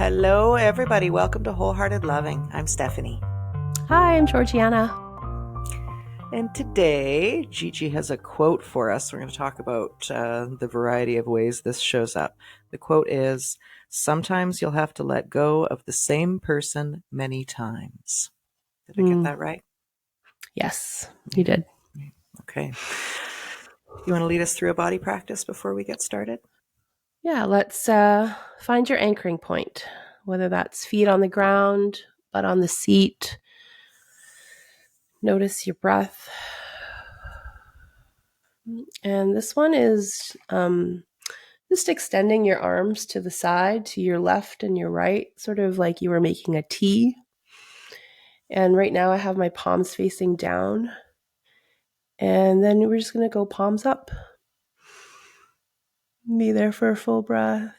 Hello, everybody. Welcome to Wholehearted Loving. I'm Stephanie. Hi, I'm Georgianna. And today, Gigi has a quote for us. We're going to talk about the variety of ways this shows up. The quote is, "Sometimes you'll have to let go of the same person many times." Did I get that right? Yes, you did. Okay. You want to lead us through a body practice before we get started? Yeah, let's find your anchoring point, whether that's feet on the ground, butt on the seat. Notice your breath. And this one is just extending your arms to the side, to your left and your right, sort of like you were making a T. And right now I have my palms facing down. And then we're just going to go palms up. Be there for a full breath.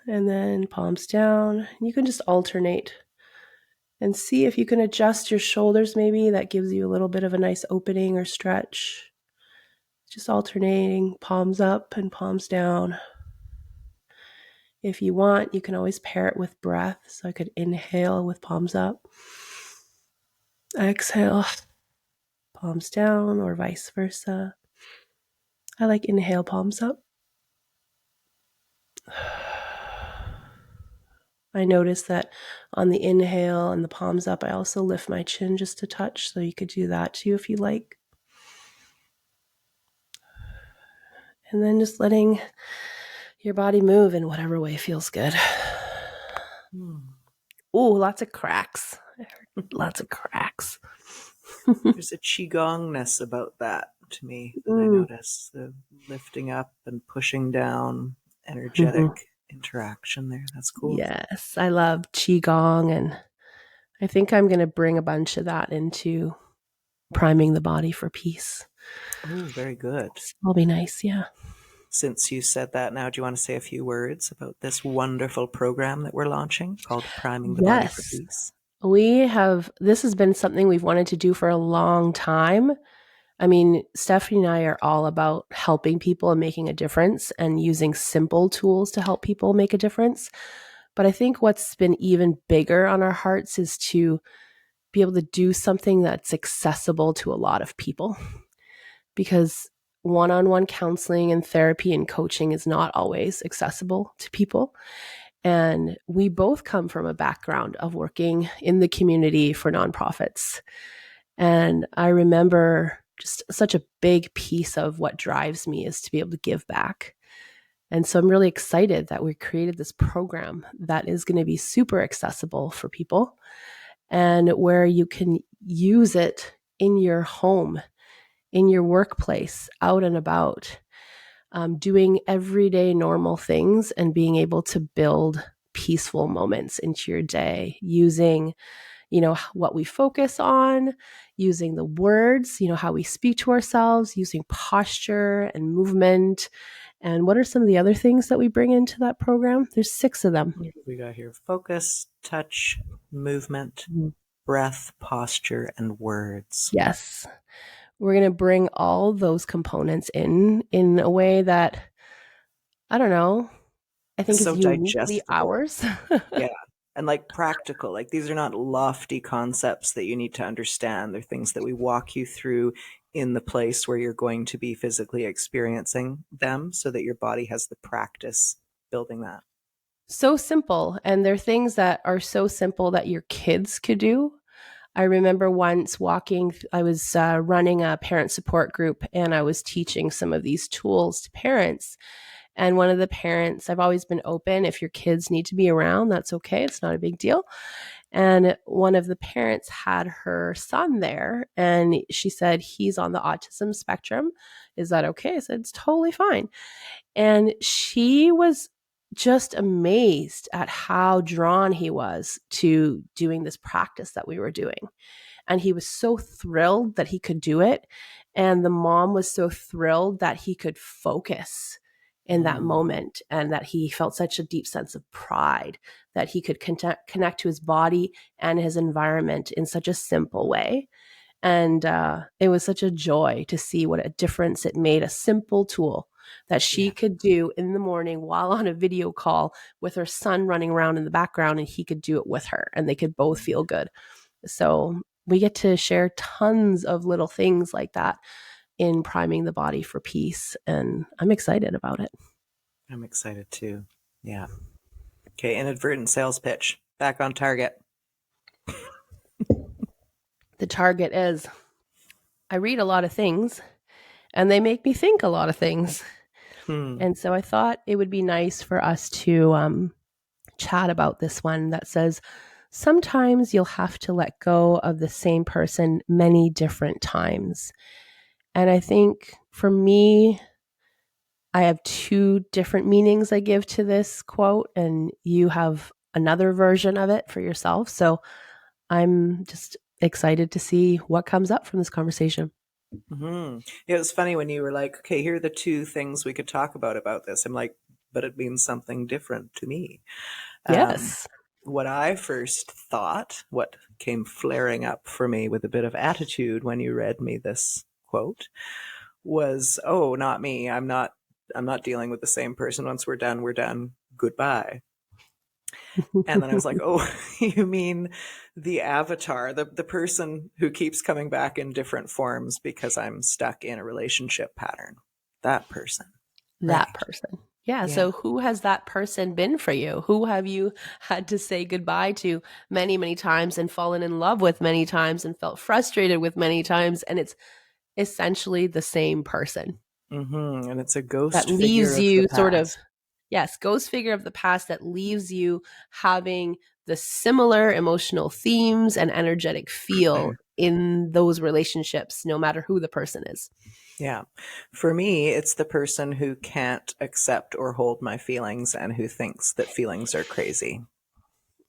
And then palms down. You can just alternate and see if you can adjust your shoulders. Maybe that gives you a little bit of a nice opening or stretch. Just alternating palms up and palms down. If you want, you can always pair it with breath. So I could inhale with palms up, exhale, palms down, or vice versa. I like inhale, palms up. I notice that on the inhale and the palms up, I also lift my chin just a touch. So you could do that too if you like. And then just letting your body move in whatever way feels good. Ooh, lots of cracks. I heard lots of cracks. There's a qigongness about that to me that I notice. The lifting up and pushing down, energetic interaction there. That's cool. Yes, I love qigong, and I think I'm going to bring a bunch of that into priming the body for peace. Oh, very good. It'll be nice, yeah. Since you said that now, do you want to say a few words about this wonderful program that we're launching called Priming the Body for Peace? This has been something we've wanted to do for a long time. I mean, Stephanie and I are all about helping people and making a difference and using simple tools to help people make a difference. But I think what's been even bigger on our hearts is to be able to do something that's accessible to a lot of people. Because one-on-one counseling and therapy and coaching is not always accessible to people. And we both come from a background of working in the community for nonprofits. And I remember just such a big piece of what drives me is to be able to give back. And so I'm really excited that we created this program that is going to be super accessible for people and where you can use it in your home, in your workplace, out and about, doing everyday normal things and being able to build peaceful moments into your day using, what we focus on, using the words, how we speak to ourselves, using posture and movement. And what are some of the other things that we bring into that program? There's 6 of them. We got here focus, touch, movement, breath, posture, and words. Yes. We're going to bring all those components in a way that, I don't know, I think so is uniquely digestible. ours. Yeah. And practical, these are not lofty concepts that you need to understand. They're things that we walk you through in the place where you're going to be physically experiencing them so that your body has the practice building that. So simple. And they're things that are so simple that your kids could do. I remember once I was running a parent support group and I was teaching some of these tools to parents. And one of the parents, I've always been open. If your kids need to be around, that's okay. It's not a big deal. And one of the parents had her son there and she said, he's on the autism spectrum. Is that okay? I said, it's totally fine. And she was just amazed at how drawn he was to doing this practice that we were doing. And he was so thrilled that he could do it. And the mom was so thrilled that he could focus in that moment and that he felt such a deep sense of pride that he could connect to his body and his environment in such a simple way. And it was such a joy to see what a difference it made, a simple tool that she Yeah. could do in the morning while on a video call with her son running around in the background, and he could do it with her and they could both feel good. So we get to share tons of little things like that in priming the body for peace. And I'm excited about it. I'm excited too. Yeah. Okay, inadvertent sales pitch. Back on target. The target is I read a lot of things and they make me think a lot of things. Hmm. And so I thought it would be nice for us to chat about this one that says, sometimes you'll have to let go of the same person many different times. And I think for me, I have two different meanings I give to this quote, and you have another version of it for yourself. So I'm just excited to see what comes up from this conversation. Mm-hmm. It was funny when you were like, okay, here are the two things we could talk about this. I'm like, but it means something different to me. Um, Yes. what I first thought, what came flaring up for me with a bit of attitude when you read me this quote was, oh, not me. I'm not dealing with the same person. Once we're done, we're done. Goodbye. And then I was like, oh, you mean the avatar, the person who keeps coming back in different forms because I'm stuck in a relationship pattern. That person. That Right. person. Yeah. Yeah. So who has that person been for you? Who have you had to say goodbye to many, many times and fallen in love with many times and felt frustrated with many times? And it's essentially the same person And it's a that ghost figure leaves of the you sort of, past. yes, ghost figure of the past that leaves you having the similar emotional themes and energetic feel in those relationships, no matter who the person is. Yeah. For me, it's the person who can't accept or hold my feelings and who thinks that feelings are crazy.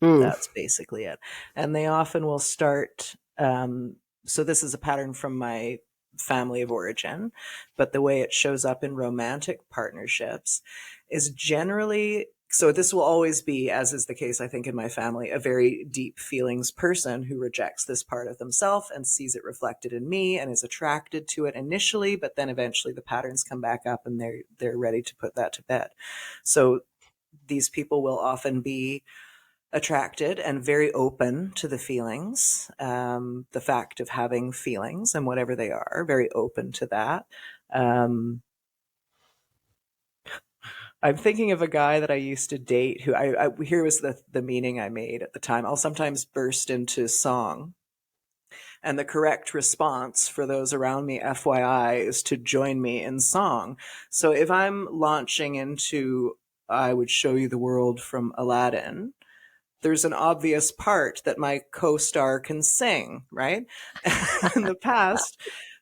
Mm. That's basically it. And they often will start. So, this is a pattern from my family of origin, but the way it shows up in romantic partnerships is generally. So, this will always be, as is the case, I think, in my family, a very deep feelings person who rejects this part of themselves and sees it reflected in me and is attracted to it initially, but then eventually the patterns come back up and they're ready to put that to bed. So, these people will often be attracted and very open to the feelings, the fact of having feelings and whatever they are, very open to that. Um, I'm thinking of a guy that I used to date who here was the meaning I made at the time. I'll sometimes burst into song. And the correct response for those around me, FYI, is to join me in song. So if I'm launching into I would show you the world from Aladdin, there's an obvious part that my co-star can sing, right? In the past,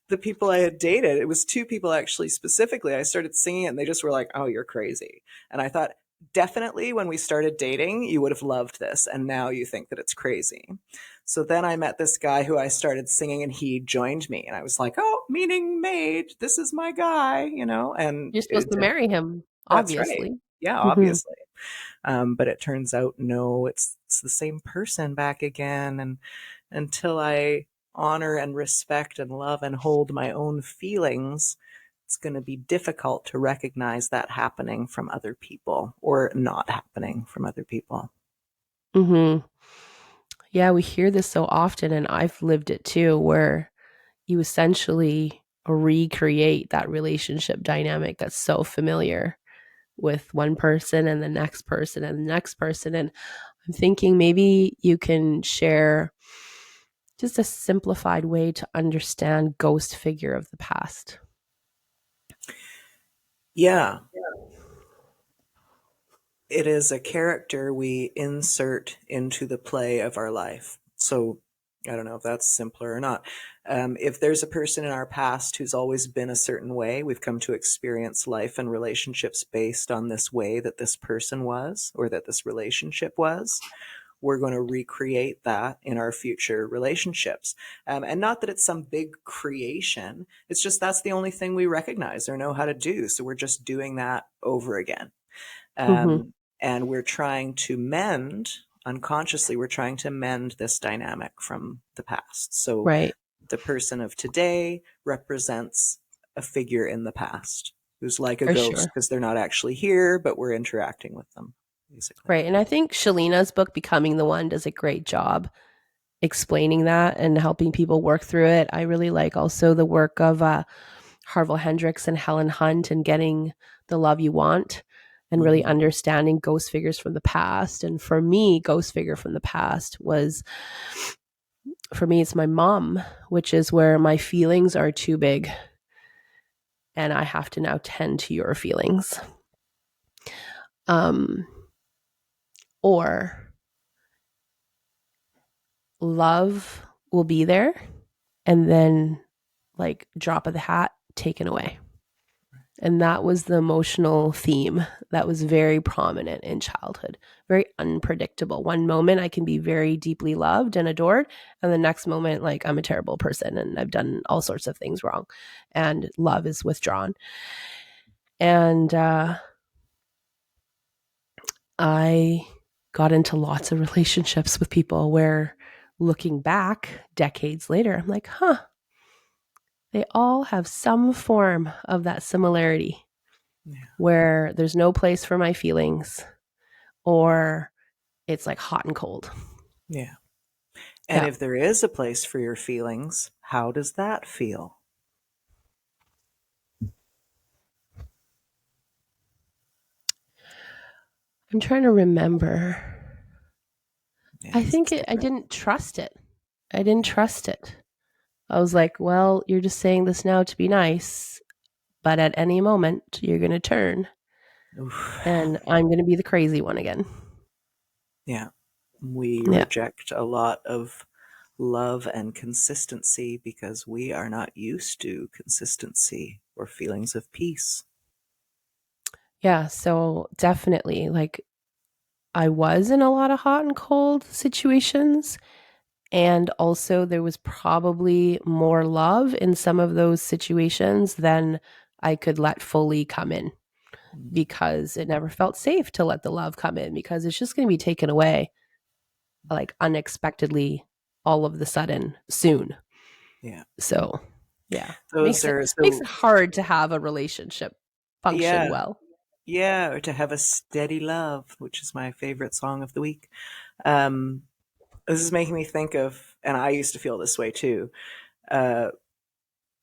the people I had dated, it was two people actually specifically. I started singing it and they just were like, "Oh, you're crazy." And I thought, definitely when we started dating, you would have loved this. And now you think that it's crazy. So then I met this guy who I started singing and he joined me. And I was like, oh, meaning made. This is my guy, and You're supposed to marry him, that's right. obviously. Yeah, Mm-hmm. obviously. But it turns out, no, it's the same person back again. And until I honor and respect and love and hold my own feelings, it's going to be difficult to recognize that happening from other people or not happening from other people. Mm-hmm. Yeah, we hear this so often, and I've lived it too, where you essentially recreate that relationship dynamic that's so familiar with one person and the next person and the next person. And I'm thinking maybe you can share just a simplified way to understand ghost figure of the past. Yeah, it is a character we insert into the play of our life. So I don't know if that's simpler or not. If there's a person in our past who's always been a certain way, we've come to experience life and relationships based on this way that this person was or that this relationship was. We're going to recreate that in our future relationships. And not that it's some big creation, it's just that's the only thing we recognize or know how to do. So we're just doing that over again. Mm-hmm. And we're trying to unconsciously, we're trying to mend this dynamic from the past. So Right. the person of today represents a figure in the past who's like a For ghost sure. because they're not actually here, but we're interacting with them, basically. Right. And I think Shalina's book, Becoming the One, does a great job explaining that and helping people work through it. I really like also the work of Harville Hendrix and Helen Hunt and Getting the Love You Want and really Mm-hmm. understanding ghost figures from the past. And for me, ghost figure from the past was, for me, it's my mom, which is where my feelings are too big and I have to now tend to your feelings. Um, or love will be there and then like drop of the hat taken away. And that was the emotional theme that was very prominent in childhood, very unpredictable. One moment I can be very deeply loved and adored, and the next moment, like I'm a terrible person and I've done all sorts of things wrong, and love is withdrawn. And I got into lots of relationships with people where looking back decades later, I'm like, huh, they all have some form of that similarity Yeah. where there's no place for my feelings or it's like hot and cold. Yeah. And Yeah. if there is a place for your feelings, how does that feel? I'm trying to remember. Yeah, I think it's I different. didn't trust it. I didn't Yeah. trust it. I was like, well, you're just saying this now to be nice, but at any moment you're going to turn Oof. and I'm going to be the crazy one again. Yeah. We Yeah. reject a lot of love and consistency because we are not used to consistency or feelings of peace. Yeah. So definitely, like, I was in a lot of hot and cold situations. And also, there was probably more love in some of those situations than I could let fully come in Mm. because it never felt safe to let the love come in because it's just going to be taken away like unexpectedly all of the sudden soon. Yeah. So, yeah, Those are makes so, it hard to have a relationship function yeah. well. Yeah. Or to have a steady love, which is my favorite song of the week. Um, this is making me think of, and I used to feel this way too. Uh,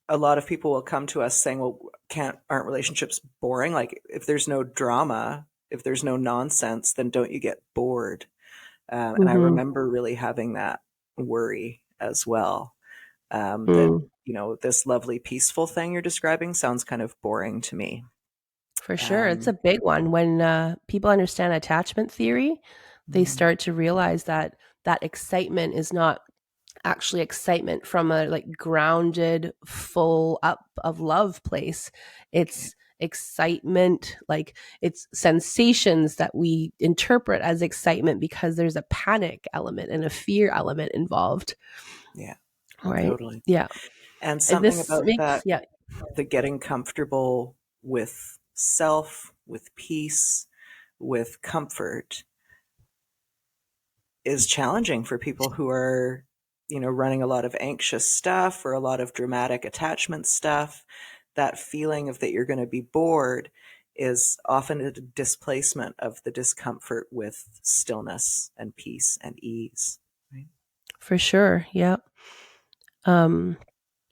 a lot of people will come to us saying, well, aren't relationships boring? Like, if there's no drama, if there's no nonsense, then don't you get bored? And I Mm-hmm. remember really having that worry as well. That, Mm, this lovely, peaceful thing you're describing sounds kind of boring to me. for sure. It's a Um, big one. When people understand attachment theory, they mm, start to realize that that excitement is not actually excitement from a like grounded full up of love place. yeah, It's excitement, like it's sensations that we interpret as excitement because there's a panic element and a fear element involved, yeah, right? totally. Yeah. And And something this about makes, that, yeah. the getting comfortable with self, with peace, with comfort is challenging for people who are, running a lot of anxious stuff or a lot of dramatic attachment stuff. That feeling of that you're going to be bored is often a displacement of the discomfort with stillness and peace and ease. Right? For sure. Yeah. um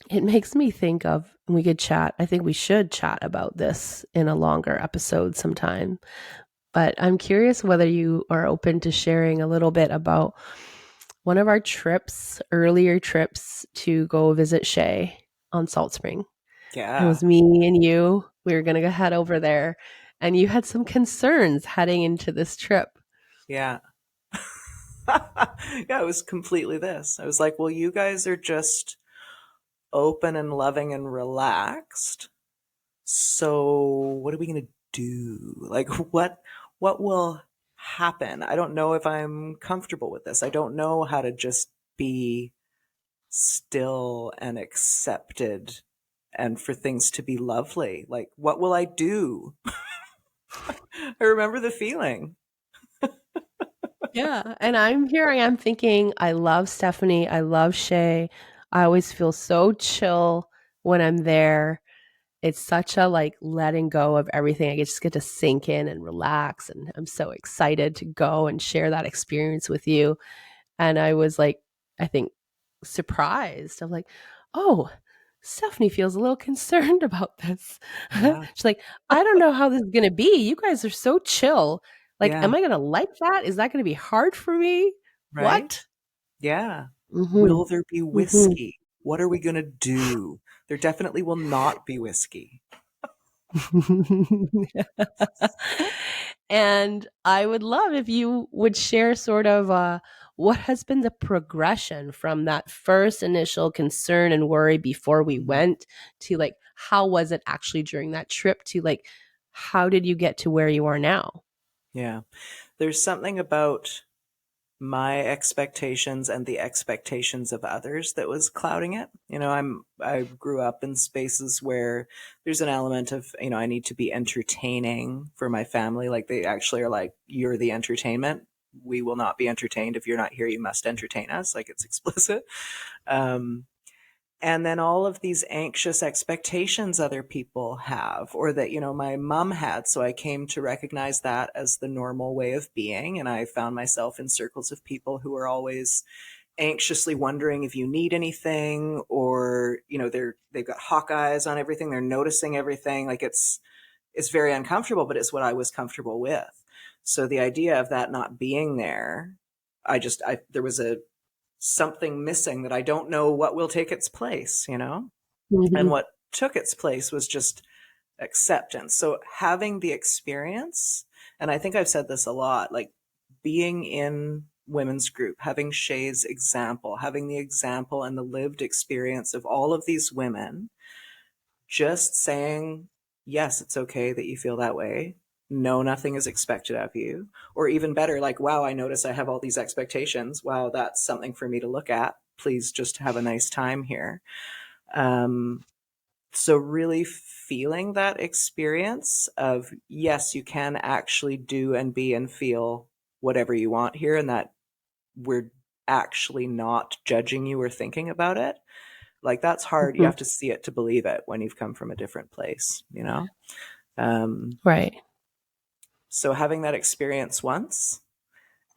it makes me think of, we could chat, I think we should chat about this in a longer episode sometime. But I'm curious whether you are open to sharing a little bit about one of our trips, earlier trips to go visit Shay on Salt Spring. It Yeah. was me and you. We were going to go head over there, and you had some concerns heading into this trip. Yeah. Yeah, it was completely this. I was like, well, you guys are just open and loving and relaxed. So what are we going to do? Like, what will happen? I don't know if I'm comfortable with this. I don't know how to just be still and accepted and for things to be lovely. Like, what will I do? I remember the feeling. Yeah. And I am thinking, I love Stephanie. I love Shay. I always feel so chill when I'm there. It's such a like letting go of everything. I just get to sink in and relax. And I'm so excited to go and share that experience with you. And I was like, I think surprised. I'm like, oh, Stephanie feels a little concerned about this. Yeah. She's like, I don't know how this is going to be. You guys are so chill. Like, Yeah. am I going to like that? Is that going to be hard for me? Right? What? Yeah. Mm-hmm. Will there be Mm-hmm. whiskey? What are we going to do? There definitely will not be whiskey. And I would love if you would share sort of what has been the progression from that first initial concern and worry before we Mhm. went to like how was it actually during that trip to like how did you get to where you are now? Yeah. There's something about my expectations and the expectations of others that was clouding it. I grew up in spaces where there's an element of, I need to be entertaining for my family. Like they actually are like, you're the entertainment. We will not be entertained. If you're not here, you must entertain us. Like it's explicit. Um, and then all of these anxious expectations other people have or that my mom had, so I came to recognize that as the normal way of being, and I found myself in circles of people who are always anxiously wondering if you need anything, or they've got hawk eyes on everything, they're noticing everything. Like it's very uncomfortable, but it's what I was comfortable with. So the idea of that not being there, I there was a something missing that I don't know what will take its place. And Mm-hmm. what took its place was just acceptance. So having the experience, and I think I've said this a lot, like being in women's group, having Shay's example, having the example and the lived experience of all of these women, just saying, yes, it's okay that you feel that way. No, nothing is expected of you. Or even better, like, wow, I notice I have all these expectations. Wow, that's something for me to look at. Please just have a nice time here. Um, so, really feeling that experience of, yes, you can actually do and be and feel whatever you want here, and that we're actually not judging you or thinking about it. Like that's hard. You Mm-hmm. have to see it to believe it when you've come from a different place. Um, Right. so having that experience once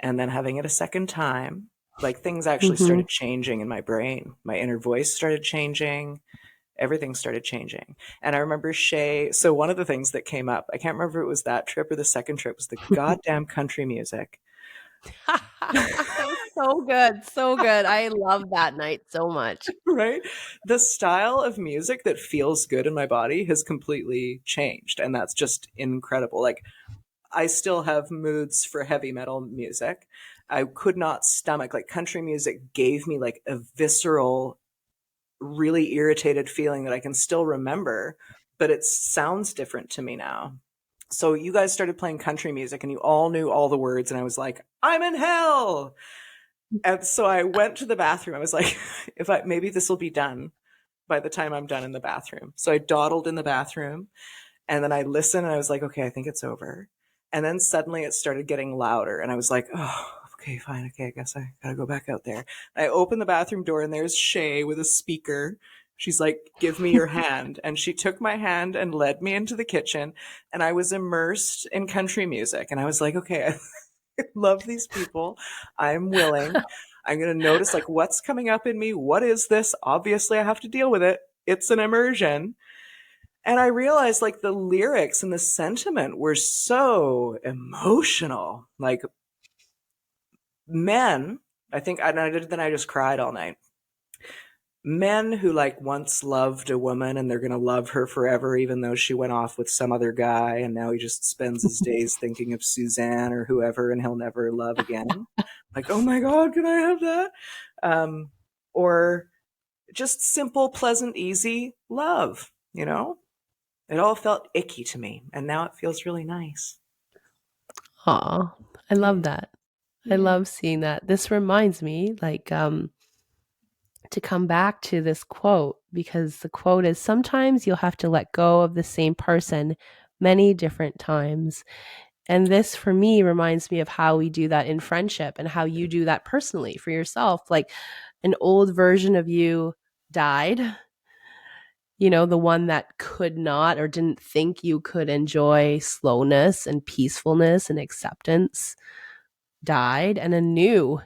and then having it a second time, like things actually Mm-hmm. started changing in my brain. My inner voice started changing. Everything started changing. And I remember Shay. So one of the things that came up, I can't remember if it was that trip or the second trip, was the goddamn country music. It was so good. So good. I love that night so much. Right? The style of music that feels good in my body has completely changed. And that's just incredible. Like, I still have moods for heavy metal music. I could not stomach, like, country music gave me like a visceral, really irritated feeling that I can still remember, but it sounds different to me now. So you guys started playing country music and you all knew all the words, and I was like, I'm in hell. And so I went to the bathroom. I was like, if I maybe this will be done by the time I'm done in the bathroom. So I dawdled in the bathroom and then I listened and I was like, okay, I think it's over. And then suddenly it started getting louder and I was like, oh, okay, fine. Okay, I guess I gotta go back out there. I opened the bathroom door and there's Shay with a speaker. She's like, give me your hand. And she took my hand and led me into the kitchen. And I was immersed in country music. And I was like, okay, I love these people. I'm willing. I'm going to notice like what's coming up in me. What is this? Obviously, I have to deal with it. It's an immersion. And I realized like the lyrics and the sentiment were so emotional. Like men, I think then I just cried all night. Men who like once loved a woman and they're going to love her forever, even though she went off with some other guy. And now he just spends his days thinking of Suzanne or whoever and he'll never love again. Like, oh my God, can I have that? Um, or just simple, pleasant, easy love. It all felt icky to me, and now it feels really nice. Aw, I Yeah. love that. I Yeah. love seeing that. This reminds me, like, to come back to this quote because the quote is sometimes you'll have to let go of the same person many different times. And this for me reminds me of how we do that in friendship and how you do that personally for yourself. Like an old version of you died, the one that could not or didn't think you could enjoy slowness and peacefulness and acceptance, died, and a new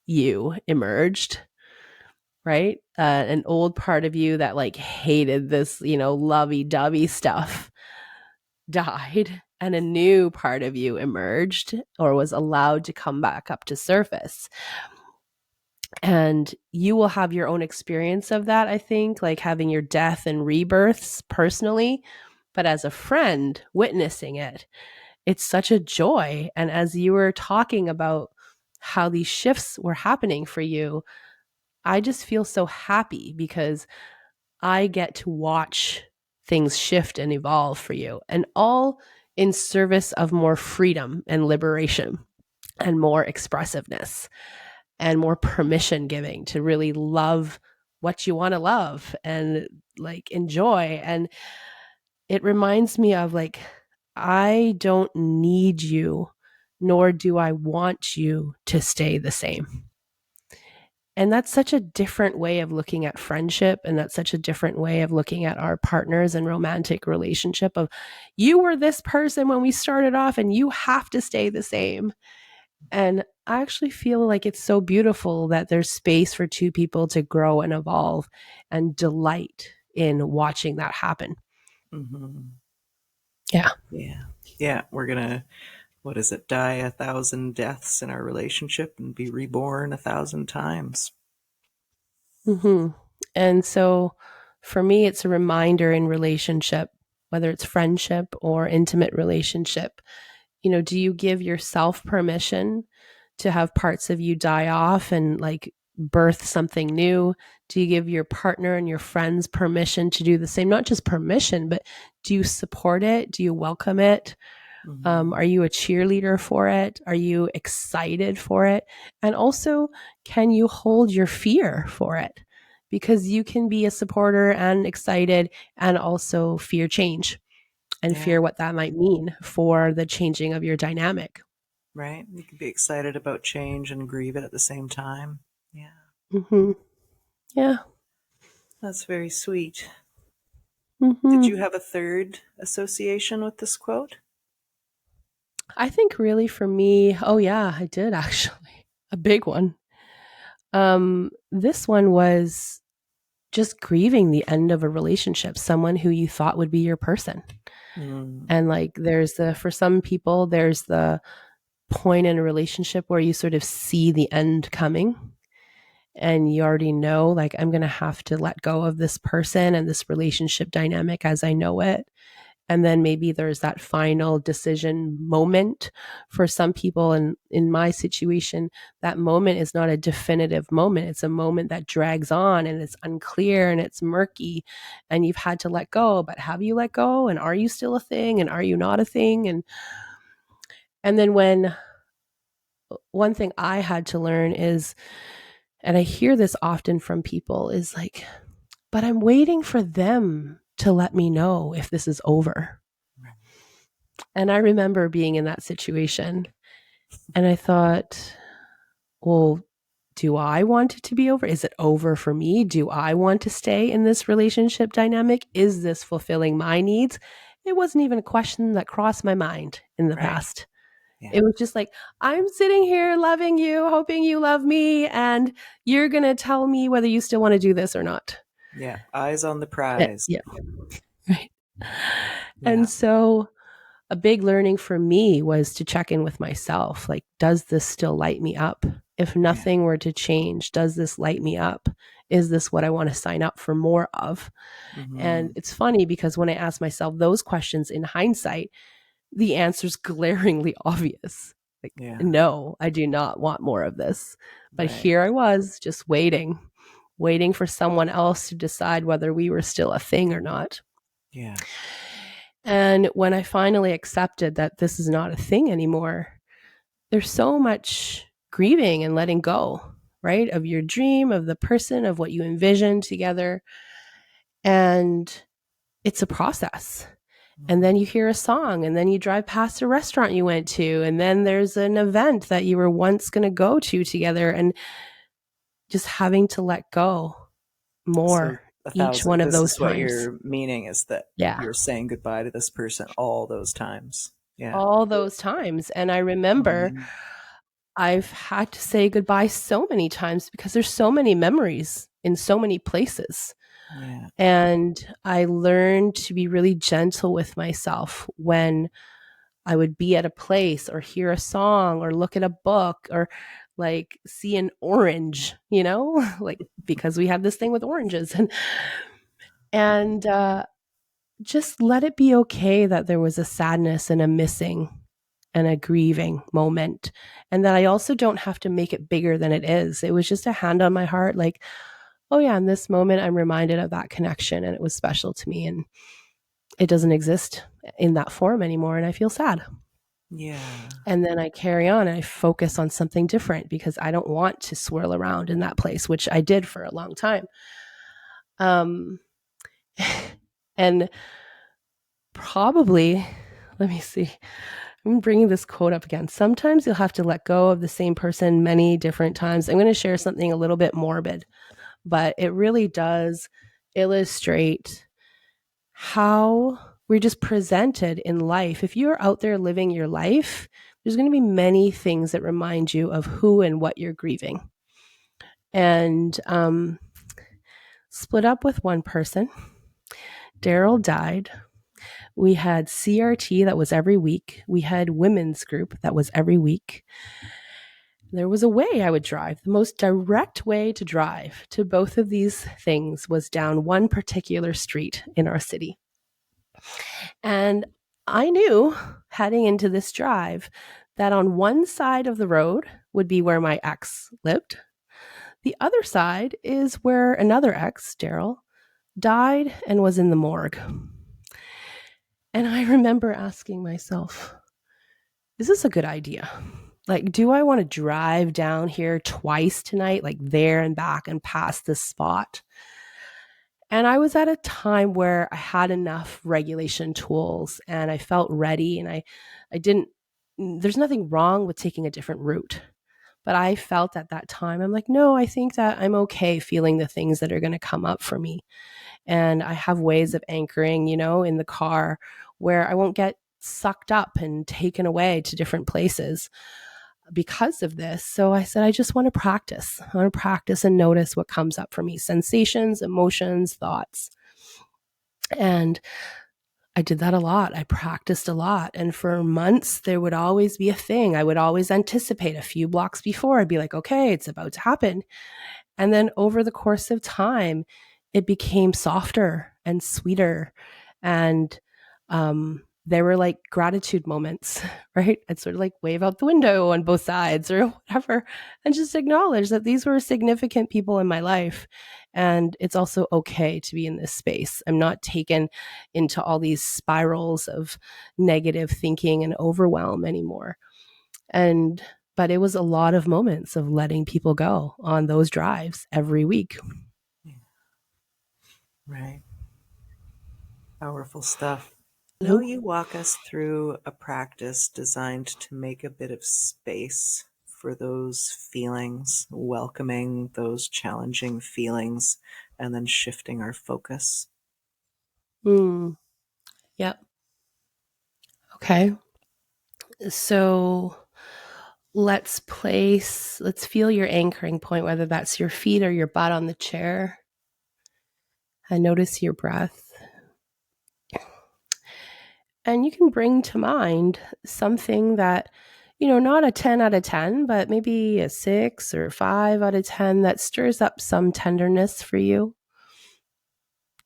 you emerged, right? An old part of you that like hated this, lovey-dovey stuff died, and a new part of you emerged or was allowed to come back up to surface. And you will have your own experience of that, I think, like having your death and rebirths personally. But as a friend witnessing it, it's such a joy. And as you were talking about how these shifts were happening for you, I just feel so happy because I get to watch things shift and evolve for you, and all in service of more freedom and liberation and more expressiveness and more permission giving to really love what you want to love and like enjoy. And it reminds me of like, I don't need you, nor do I want you to stay the same. And that's such a different way of looking at friendship. And that's such a different way of looking at our partners and romantic relationship of, you were this person when we started off and you have to stay the same. And I actually feel like it's so beautiful that there's space for two people to grow and evolve and delight in watching that happen. Mm-hmm. Yeah. Yeah. Yeah. We're going to, what is it, die 1,000 deaths in our relationship and be reborn 1,000 times. Mm-hmm. And so for me, it's a reminder in relationship, whether it's friendship or intimate relationship, do you give yourself permission to have parts of you die off and like birth something new? Do you give your partner and your friends permission to do the same? Not just permission, but do you support it? Do you welcome it? Mm-hmm. Are you a cheerleader for it? Are you excited for it? And also, can you hold your fear for it? Because you can be a supporter and excited and also fear change and Yeah. fear what that might mean for the changing of your dynamic. Right. You can be excited about change and grieve it at the same time. Yeah. Mm-hmm. Yeah. That's very sweet. Did Mm-hmm. you have a third association with this quote? I think really for me, oh yeah, I did actually. A big one. This one was just grieving the end of a relationship, someone who you thought would be your person. Mm. And like for some people, there's the point in a relationship where you sort of see the end coming and you already know, like, I'm going to have to let go of this person and this relationship dynamic as I know it. And then maybe there's that final decision moment for some people. And in my situation, that moment is not a definitive moment. It's a moment that drags on and it's unclear and it's murky and you've had to let go. But have you let go? And are you still a thing? And are you not a thing? And then when one thing I had to learn is, and I hear this often from people, is like, but I'm waiting for them to let me know if this is over. And I remember being in that situation and I thought, well, do I want it to be over? Is it over for me? Do I want to stay in this relationship dynamic? Is this fulfilling my needs? It wasn't even a question that crossed my mind in the Right. past. Yeah. It was just like, I'm sitting here loving you, hoping you love me, and you're going to tell me whether you still want to do this or not. Yeah. Eyes on the prize. Yeah. Right. Yeah. And so a big learning for me was to check in with myself. Like, does this still light me up? If Yeah. nothing were to change, does this light me up? Is this what I want to sign up for more of? Mm-hmm. And it's funny because when I ask myself those questions in hindsight, the answer's glaringly obvious. Like, Yeah. no, I do not want more of this. But Right. here I was just waiting for someone else to decide whether we were still a thing or not. Yeah. And when I finally accepted that this is not a thing anymore, there's so much grieving and letting go, right? Of your dream, of the person, of what you envisioned together. And it's a process. And then you hear a song, and then you drive past a restaurant you went to, and then there's an event that you were once going to go to together, and just having to let go more So a each thousand, one of this those is what times. you're meaning, is that Yeah. you're saying goodbye to this person all those times. Yeah. All those times. And I remember Mhm. I've had to say goodbye so many times because there's so many memories in so many places. Yeah. And I learned to be really gentle with myself when I would be at a place or hear a song or look at a book or like see an orange, like because we have this thing with oranges and just let it be okay that there was a sadness and a missing and a grieving moment, and that I also don't have to make it bigger than it is. It was just a hand on my heart, like, oh yeah, in this moment I'm reminded of that connection and it was special to me, and it doesn't exist in that form anymore and I feel sad. Yeah. And then I carry on and I focus on something different because I don't want to swirl around in that place, which I did for a long time. Um, and probably, let me see, I'm bringing this quote up again. Sometimes you'll have to let go of the same person many different times. I'm going to share something a little bit morbid, but it really does illustrate how we're just presented in life. If you're out there living your life, there's going to be many things that remind you of who and what you're grieving. And split up with one person. Daryl died. We had CRT that was every week. We had women's group that was every week. There was a way I would drive. The most direct way to drive to both of these things was down one particular street in our city. And I knew heading into this drive that on one side of the road would be where my ex lived. The other side is where another ex, Daryl, died and was in the morgue. And I remember asking myself, is this a good idea? Like, do I want to drive down here twice tonight, like there and back and past this spot? And I was at a time where I had enough regulation tools and I felt ready, and I didn't, there's nothing wrong with taking a different route. But I felt at that time, I'm like, no, I think that I'm okay feeling the things that are going to come up for me. And I have ways of anchoring, in the car where I won't get sucked up and taken away to different places because of this. So I said, I just want to practice. I want to practice and notice what comes up for me, sensations, emotions, thoughts. And I did that a lot. I practiced a lot. And for months, there would always be a thing. I would always anticipate a few blocks before. I'd be like, okay, it's about to happen. And then over the course of time, it became softer and sweeter. And there were like gratitude moments, right? I'd sort of like wave out the window on both sides or whatever, and just acknowledge that these were significant people in my life. And it's also okay to be in this space. I'm not taken into all these spirals of negative thinking and overwhelm anymore. And but it was a lot of moments of letting people go on those drives every week. Yeah. Right. Powerful stuff. Will Nope. you walk us through a practice designed to make a bit of space for those feelings, welcoming those challenging feelings, and then shifting our focus? Mm, yep. Okay. So let's feel your anchoring point, whether that's your feet or your butt on the chair. And notice your breath. And you can bring to mind something that, not a 10 out of 10, but maybe a 6 or 5 out of 10 that stirs up some tenderness for you.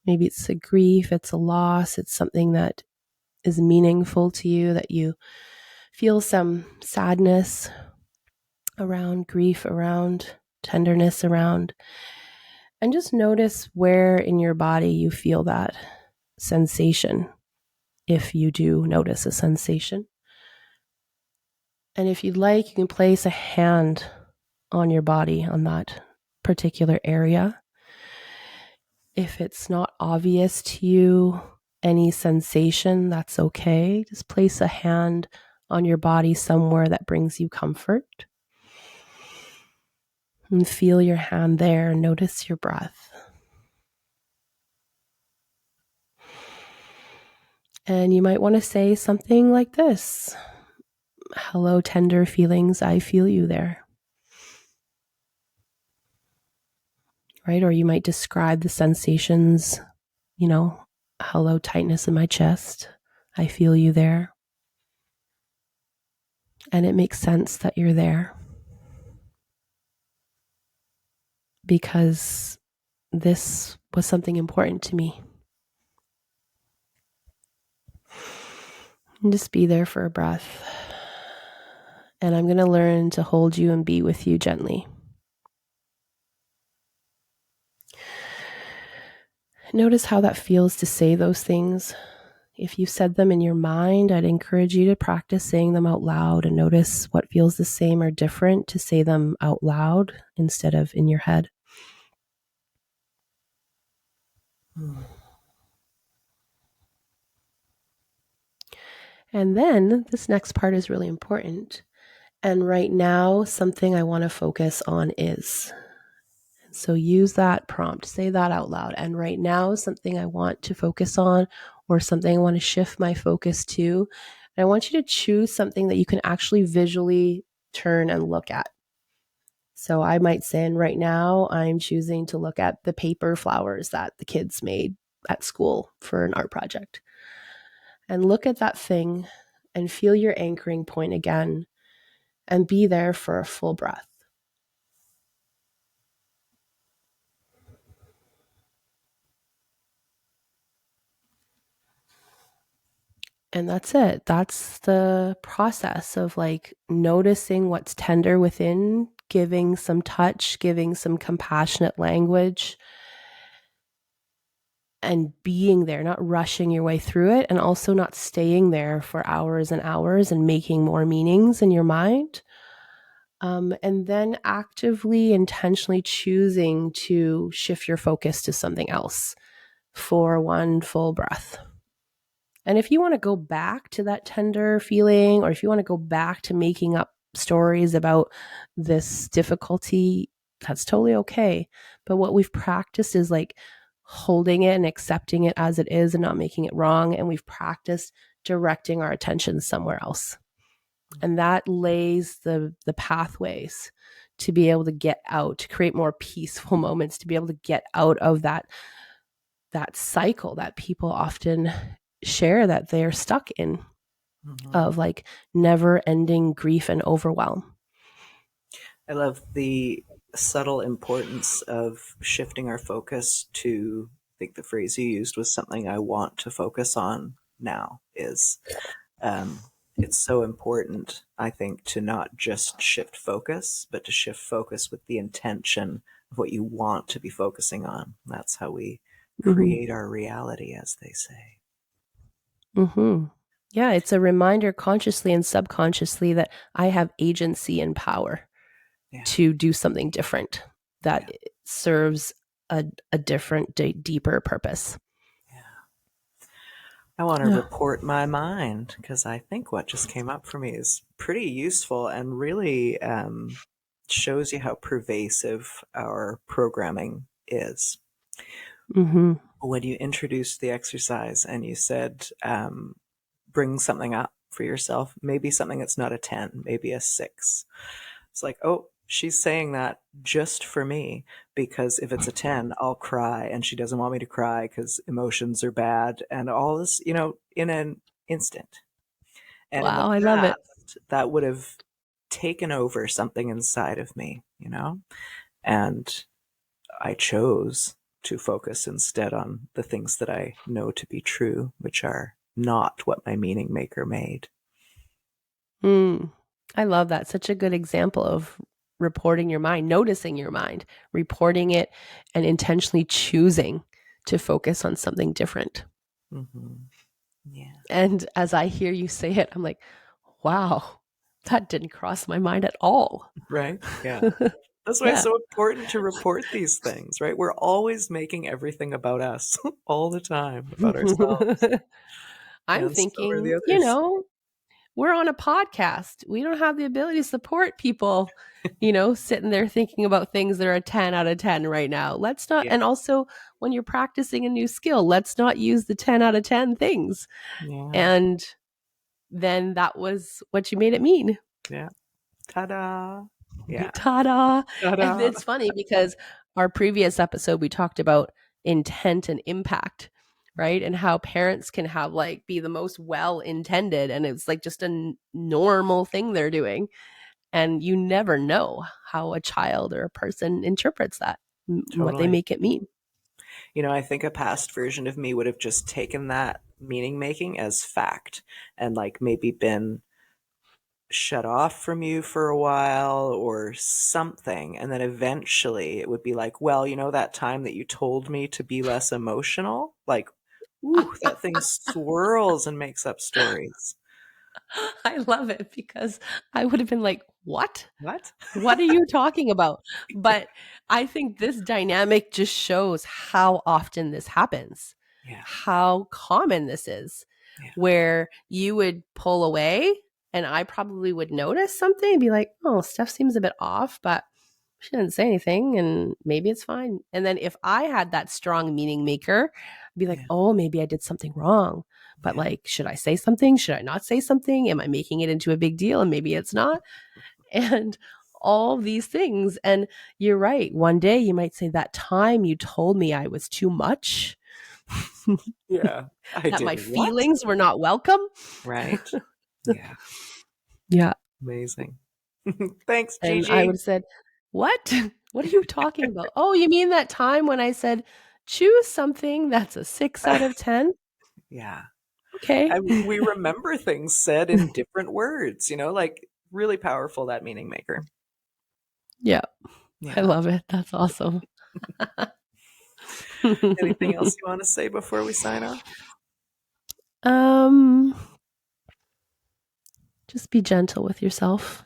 Maybe it's a grief, it's a loss, it's something that is meaningful to you, that you feel some sadness around, grief around, tenderness around. And just notice where in your body you feel that sensation, if you do notice a sensation. And if you'd like, you can place a hand on your body on that particular area. If it's not obvious to you, any sensation, that's okay. Just place a hand on your body somewhere that brings you comfort. And feel your hand there. Notice your breath. And you might want to say something like this: hello, tender feelings, I feel you there. Right? Or you might describe the sensations, hello, tightness in my chest, I feel you there. And it makes sense that you're there because this was something important to me. And just be there for a breath. And I'm going to learn to hold you and be with you gently. Notice how that feels to say those things. If you said them in your mind, I'd encourage you to practice saying them out loud and notice what feels the same or different to say them out loud instead of in your head. And then this next part is really important. And right now, something I want to focus on is. So use that prompt, say that out loud. And right now, something I want to focus on or something I want to shift my focus to. And I want you to choose something that you can actually visually turn and look at. So I might say, and right now I'm choosing to look at the paper flowers that the kids made at school for an art project. And look at that thing and feel your anchoring point again and be there for a full breath. And that's it. That's the process of like noticing what's tender within, giving some touch, giving some compassionate language, and being there, not rushing your way through it, and also not staying there for hours and hours and making more meanings in your mind. And then actively, intentionally choosing to shift your focus to something else for one full breath. And if you want to go back to that tender feeling, or if you want to go back to making up stories about this difficulty, that's totally okay. But what we've practiced is like holding it and accepting it as it is and not making it wrong. And we've practiced directing our attention somewhere else. And that lays the pathways to be able to get out, to create more peaceful moments, to be able to get out of that cycle that people often share that they're stuck in, of like never ending grief and overwhelm. I love the subtle importance of shifting our focus to, I think the phrase you used was something I want to focus on now is, it's so important, I think, to not just shift focus, but to shift focus with the intention of what you want to be focusing on. That's how we create our reality, as they say. Mm-hmm. Yeah, it's a reminder consciously and subconsciously that I have agency and power to do something different that serves a different, deeper purpose. I want to report my mind because I think what just came up for me is pretty useful and really shows you how pervasive our programming is. Mm-hmm. When you introduced the exercise and you said, bring something up for yourself, maybe something that's not a 10, maybe a 6. It's like, oh, she's saying that just for me, because if it's a 10, I'll cry and she doesn't want me to cry because emotions are bad and all this, in an instant. And in the Wow, I love it. past, that would have taken over something inside of me, and I chose to focus instead on the things that I know to be true, which are not what my meaning maker made. I love that. Such a good example of reporting your mind, noticing your mind, reporting it, and intentionally choosing to focus on something different. Mm-hmm. Yeah. And as I hear you say it, I'm like, wow, that didn't cross my mind at all. Right? Yeah. That's why it's Yeah. so important to report these things, right? We're always making everything about us all the time, about ourselves. I'm And so are thinking, the others. we're on a podcast. We don't have the ability to support people, sitting there thinking about things that are a 10 out of 10 right now. Let's not, Yeah. and also when you're practicing a new skill, let's not use the 10 out of 10 things. Yeah. And then that was what you made it mean. Yeah. Ta-da. Yeah. Ta-da. And Ta-da. it's funny because our previous episode, we talked about intent and impact, right? And how parents can have be the most well-intended, and it's just a normal thing they're doing. And you never know how a child or a person interprets that, what they Totally. make it mean. I think a past version of me would have just taken that meaning making as fact and maybe been shut off from you for a while or something. And then eventually it would be like, well, that time that you told me to be less emotional, ooh, that thing swirls and makes up stories. I love it because I would have been like, what? What? What are you talking about? But I think this dynamic just shows how often this happens, Yeah. how common this is, Yeah. where you would pull away and I probably would notice something and be like, oh, Steph seems a bit off, but she didn't say anything and maybe it's fine. And then if I had that strong meaning maker, I'd be like, Yeah. oh, maybe I did something wrong. But Yeah. should I say something? Should I not say something? Am I making it into a big deal? And maybe it's not. And all these things. And you're right. One day you might say, that time you told me I was too much, Yeah. I that did my what? feelings were not welcome. Right. Yeah. Yeah. Amazing. Thanks, And I would Gigi. have said, what? What are you talking about? Oh, you mean that time when I said, choose something that's a 6 out of 10? Yeah. Okay. And we remember things said in different words, really powerful, that meaning maker. Yeah. I Yeah. love it. That's awesome. Anything else you want to say before we sign off? um just be gentle with yourself,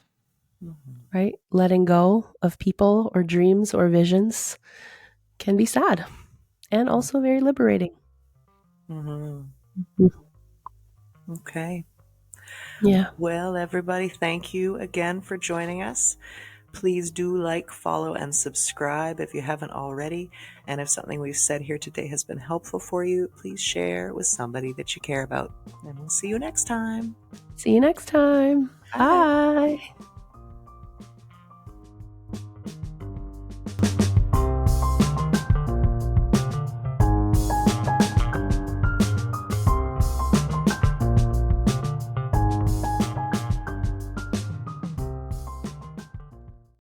right? Letting go of people or dreams or visions can be sad and also very liberating. Mm-hmm. Okay. Yeah. Well, everybody, thank you again for joining us. Please do follow, and subscribe if you haven't already. And if something we've said here today has been helpful for you, please share with somebody that you care about. And we'll see you next time. See you next time. Bye. Bye.